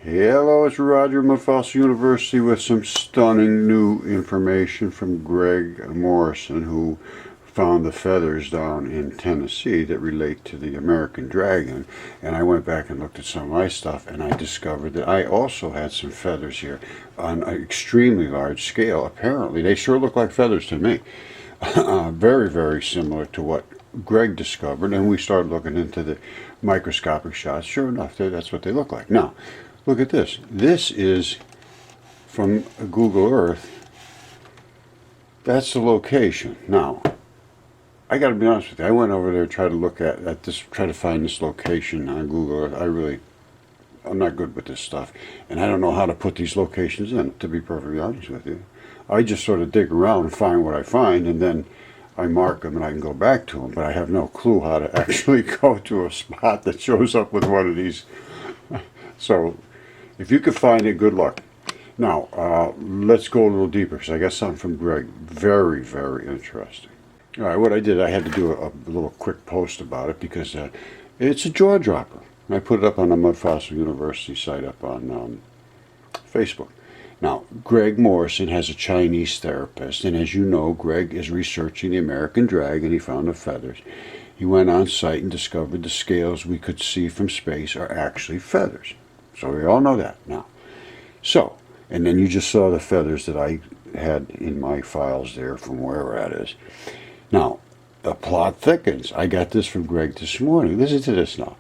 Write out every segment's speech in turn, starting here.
Hello, it's Roger from Fossil University with some stunning new information from Greg Morrison, who found the feathers down in Tennessee that relate to the American dragon. And I went back and looked at some of my stuff, and I discovered that I also had some feathers here on an extremely large scale. Apparently, they sure look like feathers to me. Very, very similar to what Greg discovered, and we started looking into the microscopic shots. Sure enough, that's what they look like. Now, look at this. This is from Google Earth. That's the location. Now, I got to be honest with you. I went over there to try to look at this, try to find this location on Google Earth. I'm not good with this stuff, and I don't know how to put these locations in, to be perfectly honest with you. I just sort of dig around and find what I find, and then I mark them and I can go back to them, but I have no clue how to actually go to a spot that shows up with one of these. So, if you could find it, good luck. Now, let's go a little deeper, because I got something from Greg. Very, very interesting. All right, what I did, I had to do a little quick post about it, because it's a jaw dropper. I put it up on the Mud Fossil University site up on Facebook. Now, Greg Morrison has a Chinese therapist, and as you know, Greg is researching the American dragon. He found the feathers. He went on site and discovered the scales we could see from space are actually feathers. So we all know that now. So, and then you just saw the feathers that I had in my files there from wherever that is. Now, the plot thickens. I got this from Greg this morning. Listen to this now.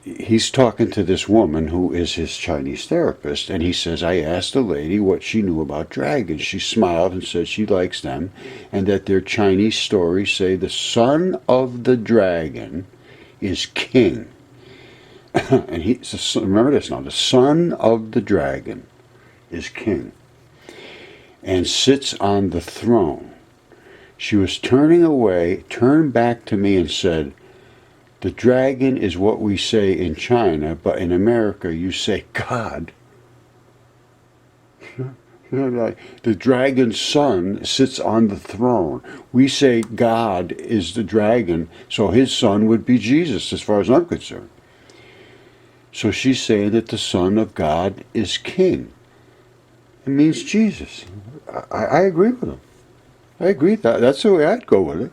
He's talking to this woman who is his Chinese therapist, and he says, I asked the lady what she knew about dragons. She smiled and said she likes them, and that their Chinese stories say the son of the dragon is king. And he says, remember this now, the son of the dragon is king and sits on the throne. She was turning away, turned back to me and said, the dragon is what we say in China, but in America you say God. The dragon's son sits on the throne. We say God is the dragon, so his son would be Jesus, as far as I'm concerned. So she's saying that the Son of God is king. It means Jesus. I agree with him. I agree. That's the way I'd go with it.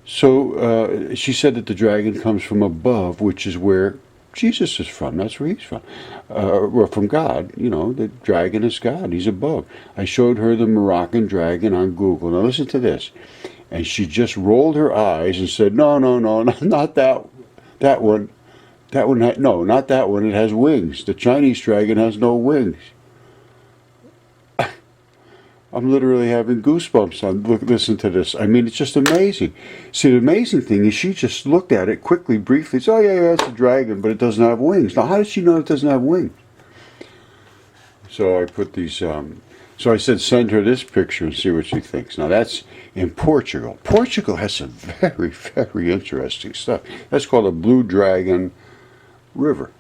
So she said that the dragon comes from above, which is where Jesus is from. That's where he's from. Or from God. You know, the dragon is God. He's above. I showed her the Moroccan dragon on Google. Now listen to this. And she just rolled her eyes and said, no, not that one. That one, no, not that one. It has wings. The Chinese dragon has no wings. I'm literally having goosebumps on listen to this. I mean, it's just amazing. See, the amazing thing is she just looked at it quickly, briefly. Said, oh, yeah, it's a dragon, but it doesn't have wings. Now, how does she know it doesn't have wings? So I put these, so I said, send her this picture and see what she thinks. Now, that's in Portugal. Portugal has some very, very interesting stuff. That's called a Blue Dragon River.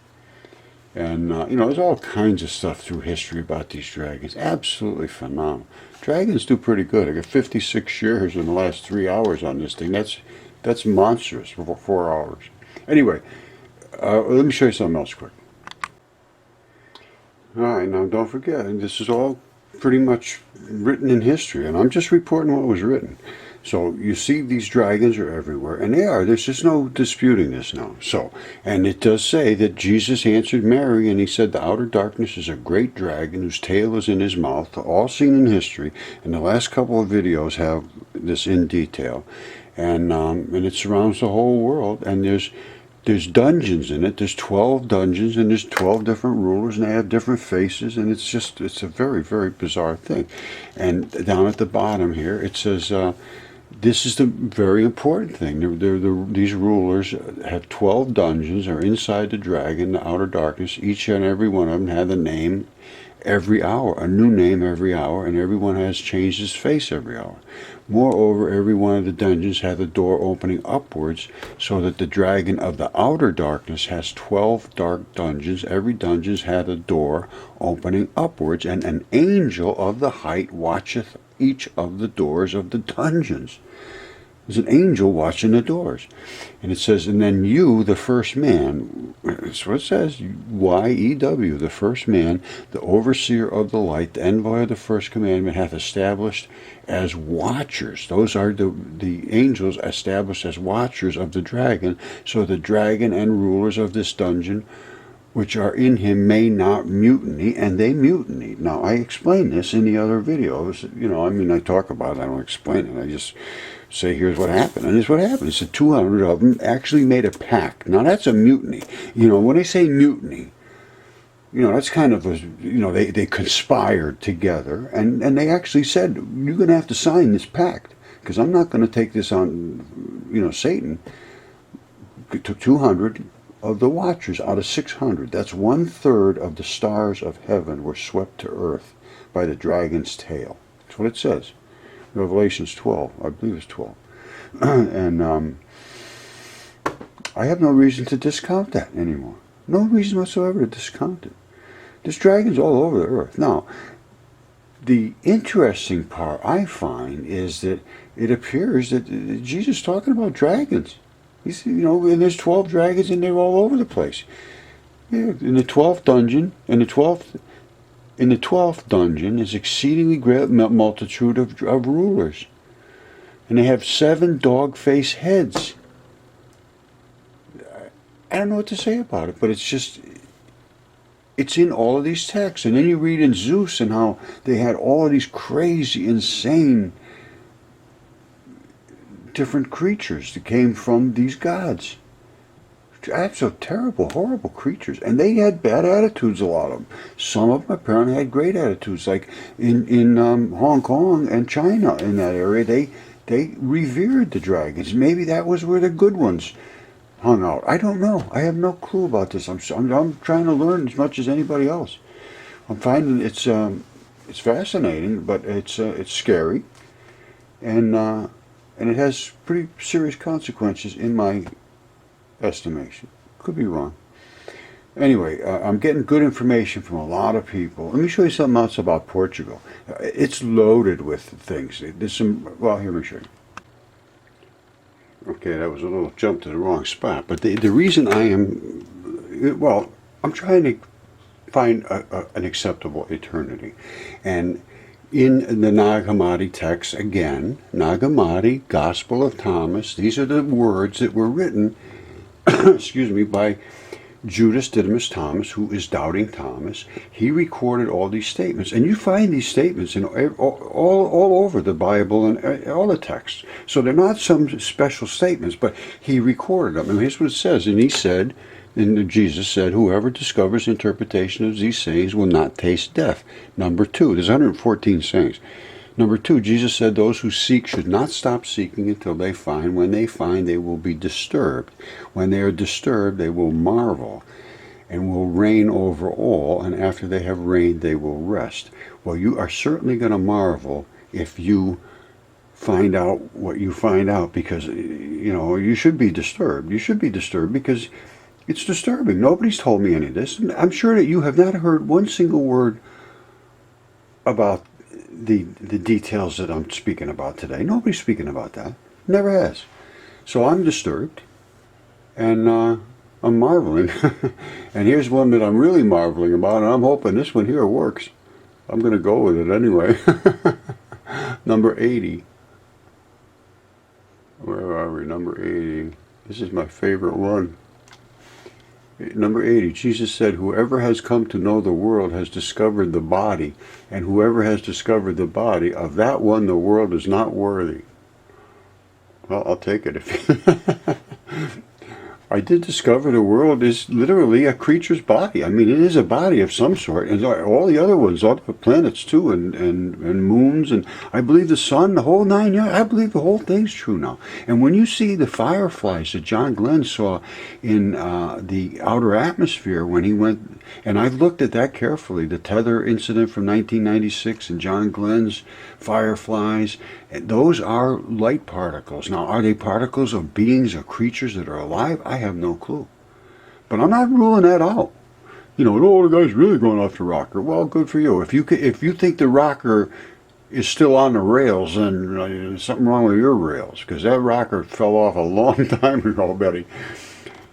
And, you know, there's all kinds of stuff through history about these dragons. Absolutely phenomenal. Dragons do pretty good. I got 56 shares in the last 3 hours on this thing. That's monstrous for 4 hours. Anyway, let me show you something else quick. All right, now don't forget, this is all pretty much written in history, and I'm just reporting what was written. So you see these dragons are everywhere, and they are. There's just no disputing this now. So, and it does say that Jesus answered Mary, and he said the outer darkness is a great dragon whose tail is in his mouth, all seen in history. And the last couple of videos have this in detail, and it surrounds the whole world. And there's dungeons in it. There's 12 dungeons, and there's 12 different rulers, and they have different faces, and it's a very, very bizarre thing. And down at the bottom here, it says, this is the very important thing. These rulers have 12 dungeons, are inside the dragon, the outer darkness. Each and every one of them had a name every hour, a new name every hour, and everyone has changed his face every hour. Moreover, every one of the dungeons had the door opening upwards, so that the dragon of the outer darkness has 12 dark dungeons. Every dungeon had a door opening upwards, and an angel of the height watcheth each of the doors of the dungeons. There's an angel watching the doors. And it says, and then you, the first man, that's what it says, Y-E-W, the first man, the overseer of the light, the envoy of the first commandment, hath established as watchers. Those are the angels established as watchers of the dragon, so the dragon and rulers of this dungeon which are in him may not mutiny, and they mutinied. Now, I explain this in the other videos. I mean, I talk about it, I don't explain it. I just say, here's what happened. And here's what happened. It's 200 of them actually made a pact. Now, that's a mutiny. When I say mutiny, that's kind of they conspired together, and they actually said, you're going to have to sign this pact, because I'm not going to take this on, Satan. It took 200 of the watchers out of 600. That's 1/3 of the stars of heaven were swept to earth by the dragon's tail. That's what it says. Revelations 12, I believe it's 12. And I have no reason to discount that anymore. No reason whatsoever to discount it. This dragon's all over the earth. Now, the interesting part I find is that it appears that Jesus is talking about dragons. He's, and there's 12 dragons and they're all over the place. Yeah, in the 12th dungeon, in the 12th dungeon is exceedingly great multitude of rulers. And they have 7 dog-faced heads. I don't know what to say about it, but it's in all of these texts. And then you read in Zeus and how they had all of these crazy, insane different creatures that came from these gods. Absolute terrible, horrible creatures. And they had bad attitudes, a lot of them. Some of them apparently had great attitudes, like in Hong Kong and China, in that area, they revered the dragons. Maybe that was where the good ones hung out. I don't know. I have no clue about this. I'm trying to learn as much as anybody else. I'm finding it's fascinating, but it's scary, and it has pretty serious consequences in my estimation. Could be wrong. Anyway, I'm getting good information from a lot of people. Let me show you something else about Portugal. It's loaded with things. There's some, well, here, let me show you. Okay, that was a little jump to the wrong spot. But the reason I'm trying to find an acceptable eternity. And in the Nag Hammadi text, again, Nag Hammadi, Gospel of Thomas, these are the words that were written, excuse me, by Judas Didymus Thomas, who is doubting Thomas. He recorded all these statements. And you find these statements in all over the Bible and all the texts. So they're not some special statements, but he recorded them. And here's what it says. And he said, and Jesus said, whoever discovers interpretation of these sayings will not taste death. Number 2, there's 114 sayings. Number 2, Jesus said those who seek should not stop seeking until they find. When they find, they will be disturbed. When they are disturbed, they will marvel and will reign over all. And after they have reigned, they will rest. Well, you are certainly going to marvel if you find out what you find out, because, you should be disturbed. You should be disturbed because it's disturbing. Nobody's told me any of this. I'm sure that you have not heard one single word about the details that I'm speaking about today. Nobody's speaking about that. Never has. So I'm disturbed, and I'm marveling. And here's one that I'm really marveling about, and I'm hoping this one here works. I'm going to go with it anyway. Number 80. Where are we? Number 80. This is my favorite one. Number 80, Jesus said, whoever has come to know the world has discovered the body, and whoever has discovered the body, of that one the world is not worthy. Well, I'll take it. I did discover the world is literally a creature's body. I mean, it is a body of some sort. And all the other ones, all the planets too, and moons, and I believe the sun, the whole 9 yards. I believe the whole thing's true now. And when you see the fireflies that John Glenn saw in the outer atmosphere when he went, and I've looked at that carefully, the Tether incident from 1996 and John Glenn's fireflies, those are light particles. Now, are they particles of beings or creatures that are alive? I have no clue. But I'm not ruling that out. The guy's really going off the rocker. Well, good for you. If you think the rocker is still on the rails, then there's something wrong with your rails, because that rocker fell off a long time ago, Betty.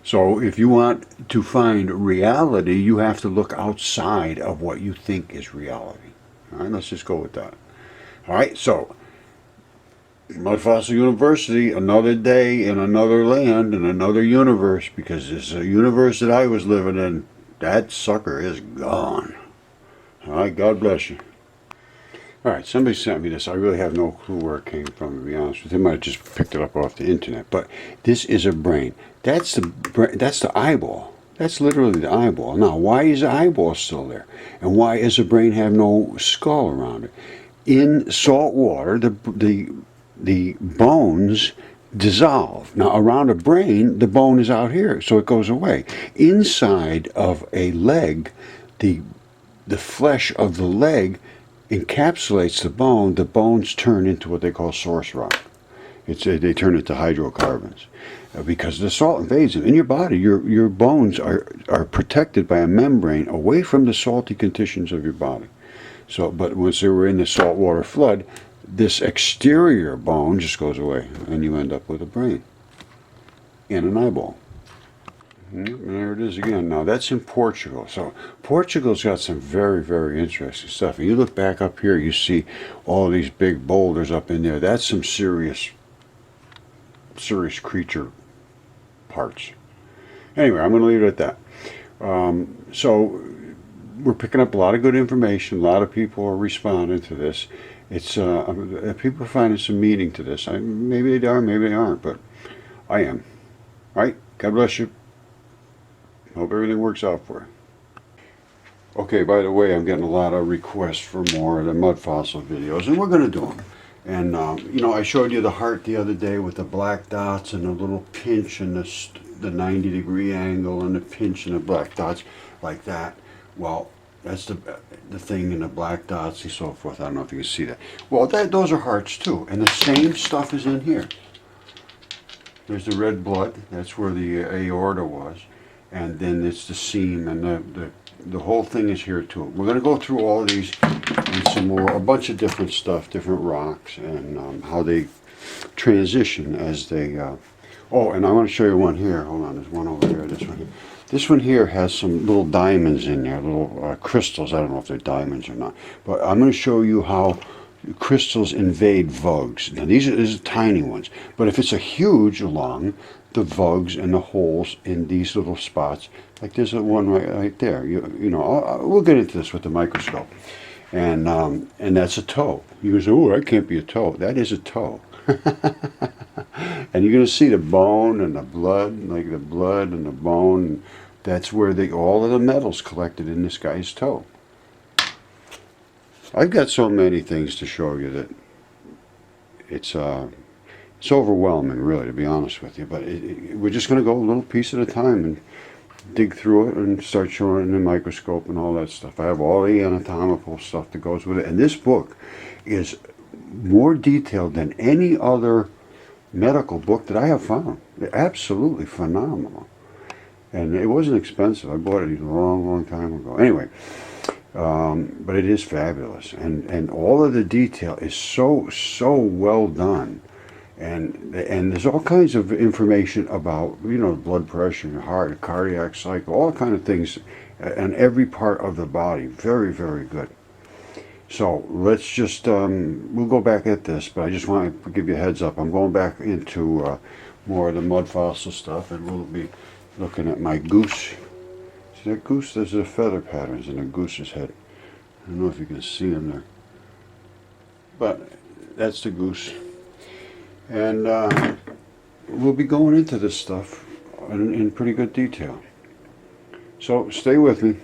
So if you want to find reality, you have to look outside of what you think is reality. All right, let's just go with that. All right, so Mud Fossil University, another day in another land in another universe, because this universe that I was living in, that sucker is gone. All right, God bless you. All right, somebody sent me this. I really have no clue where it came from, to be honest with you. They might have just picked it up off the internet. But this is a brain. That's the eyeball. That's literally the eyeball. Now, why is the eyeball still there? And why does the brain have no skull around it? In salt water, the bones dissolve. Now, around a brain, the bone is out here, so it goes away. Inside of a leg, the flesh of the leg encapsulates the bone. The bones turn into what they call source rock. They turn into hydrocarbons because the salt invades them. In your body, your bones are protected by a membrane away from the salty conditions of your body. So, but once they were in the saltwater flood, this exterior bone just goes away, and you end up with a brain and an eyeball. And there it is again. Now that's in Portugal. So Portugal's got some very, very interesting stuff. And you look back up here, you see all these big boulders up in there. That's some serious creature parts. Anyway, I'm going to leave it at that. So we're picking up a lot of good information. A lot of people are responding to this. It's people are finding some meaning to this. Maybe they are, maybe they aren't, but I am. All right. God bless you. Hope everything works out for you. Okay, by the way, I'm getting a lot of requests for more of the mud fossil videos, and we're going to do them. And, you know, I showed you the heart the other day with the black dots and the little pinch and the 90-degree angle and the pinch and the black dots like that. Well, that's the thing in the black dots and so forth. I don't know if you can see that. Well, those are hearts too, and the same stuff is in here. There's the red blood. That's where the aorta was. And then it's the seam, and the whole thing is here too. We're going to go through all of these and some more, a bunch of different stuff, different rocks, and how they transition as they. Oh, and I want to show you one here. Hold on, there's one over there. This one here. This one here has some little diamonds in there, little crystals. I don't know if they're diamonds or not, but I'm going to show you how crystals invade vugs. Now these are tiny ones, but if it's a huge lung, the vugs and the holes in these little spots, like there's one right there. You know, we'll get into this with the microscope, and that's a toe. You can say, "Oh, that can't be a toe." That is a toe, and you're going to see the bone and the blood, like the blood and the bone. That's where all of the metals collected in this guy's toe. I've got so many things to show you that it's overwhelming, really, to be honest with you. But we're just going to go a little piece at a time and dig through it and start showing it in the microscope and all that stuff. I have all the anatomical stuff that goes with it. And this book is more detailed than any other medical book that I have found. They're absolutely phenomenal. And it wasn't expensive. I bought it a long, long time ago. Anyway. But it is fabulous, and all of the detail is so well done, and there's all kinds of information about, you know, blood pressure, your heart, cardiac cycle, all kind of things, and every part of the body. Very, very good. So let's just we'll go back at this, but I just want to give you a heads up. I'm going back into more of the mud fossil stuff, and we'll be looking at my goose. That goose, there's the feather patterns in a goose's head. I don't know if you can see them there. But that's the goose. And we'll be going into this stuff in pretty good detail. So stay with me.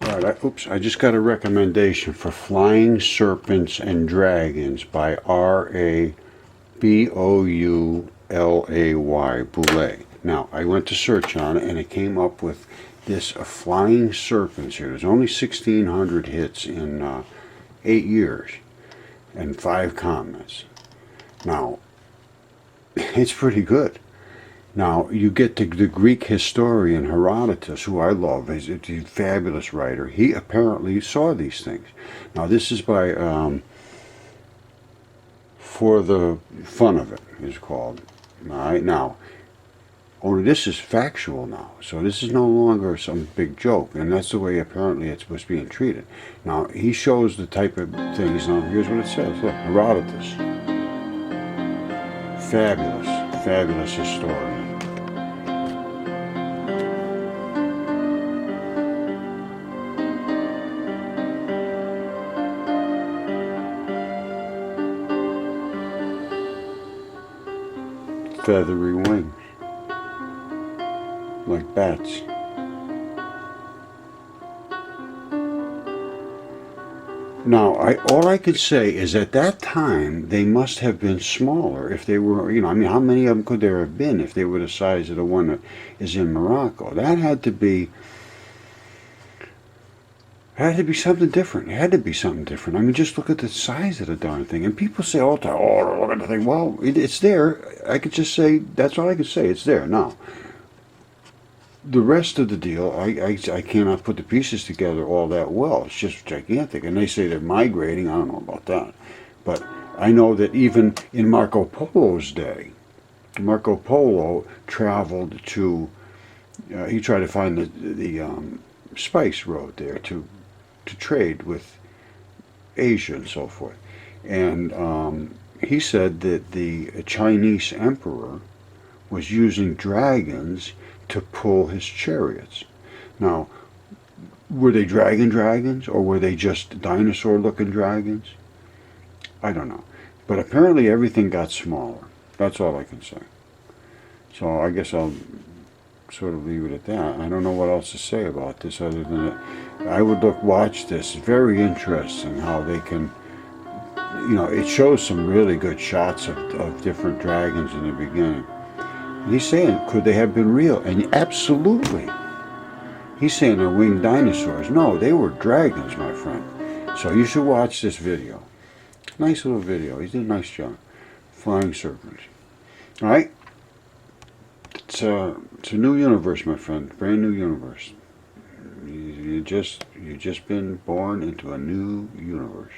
Alright, I just got a recommendation for Flying Serpents and Dragons by R.A. Boulay, Boulay. Now, I went to search on it, and it came up with this Flying Serpents here. There's only 1,600 hits in 8 years and 5 comments. Now, it's pretty good. Now, you get to the Greek historian Herodotus, who I love. He's a fabulous writer. He apparently saw these things. Now, this is by For the Fun of It, is called. All right, now, only this is factual now, so this is no longer some big joke, and that's the way apparently it was being treated. Now, he shows the type of things. Now, here's what it says. Look, Herodotus. Fabulous, fabulous historian. Feathery wings, like bats. Now, all I could say is at that time they must have been smaller. If they were, I mean, how many of them could there have been if they were the size of the one that is in Morocco? That had to be something different. It had to be something different. I mean, just look at the size of the darn thing. And people say all the time, "Oh, look at the thing." Well, it's there. I could just say that's all I could say. It's there now. The rest of the deal, I cannot put the pieces together all that well. It's just gigantic. And they say they're migrating. I don't know about that. But I know that even in Marco Polo's day, Marco Polo traveled to, he tried to find the spice road there to trade with Asia and so forth. And he said that the Chinese emperor was using dragons to pull his chariots. Now, were they dragon dragons or were they just dinosaur looking dragons? I don't know. But apparently everything got smaller. That's all I can say. So I guess I'll sort of leave it at that. I don't know what else to say about this other than that I would watch this. It's very interesting how they can, it shows some really good shots of different dragons in the beginning. And he's saying, could they have been real? And absolutely. He's saying they're winged dinosaurs. No, they were dragons, my friend. So you should watch this video. Nice little video. He did a nice job. Flying serpents. All right? It's a new universe, my friend. Brand new universe. You just been born into a new universe.